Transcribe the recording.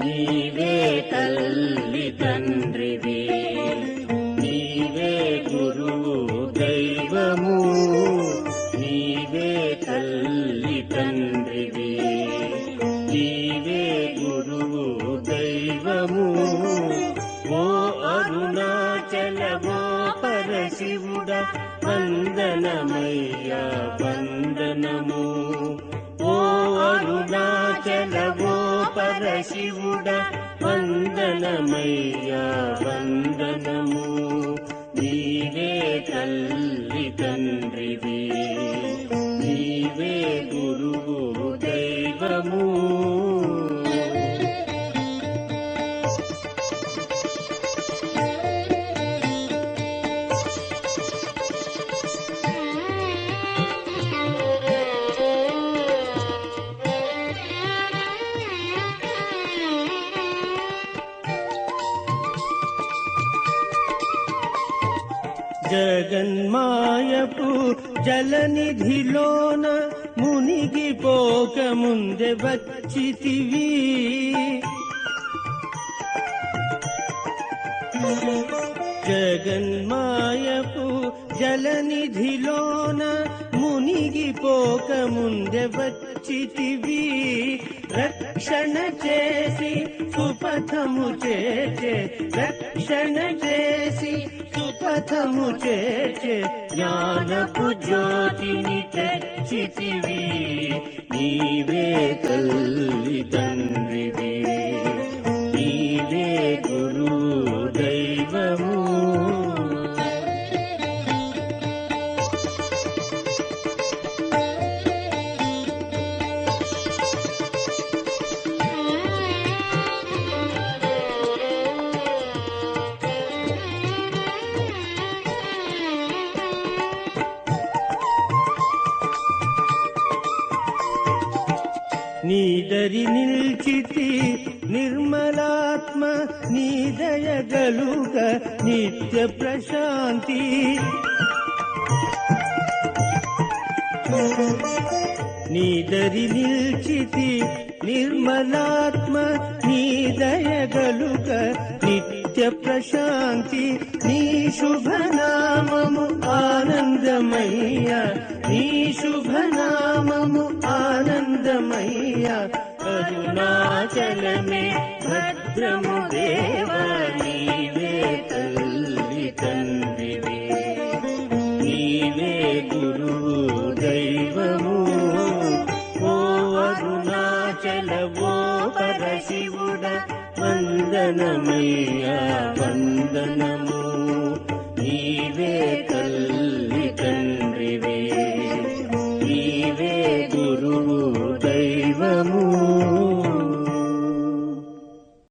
నీవే తల్లి తండ్రివి, నీవే గురువు దైవము, నీవే తల్లి తండ్రివి, నీవే గురువు దైవము. ఓ అరుణాచలమో పరశివుడ వందనమయ్యా వందనము. ఓ అరుణాచలమో పరశివుడ వందనమయ్యా వందనము. నీవే తల్లి తండ్రివి, నీవే గురువు దైవము. జగన్మాయపు జలనిధిలోన మునిగిపోక ముందే వచ్చితివి, జగన్మాయపు జలనిధిలోన మునిగిపోక ముందే వచ్చితివి. రక్షణ చేసి సుపథము చేచే, రక్షణ చేసి సుపథము చేచే జ్ఞానపు జ్యోతిని తెచ్చితివి. నీవే తల్లి తండ్రివి, నీవే గురు దైవము. నీదరి నిల్చితి నిర్మలాత్మ, నీ దయగలుగ నిత్య ప్రశాంతి. నీదరి నిల్చితి నిర్మలాత్మ, నీ దయగలుగ నిత్య ప్రశాంతి. నీ శుభనామము ఆనందమయ్య, నీ శుభనామము ఆనందమయ్య. అరుణాచలమే భద్రము దేవా, నీవే తల్లి తండ్రివి, నీవే గురువు దైవము. ఓ అరుణాచలమో పరశివుడ వందనమయ్యా వందనము. నీవే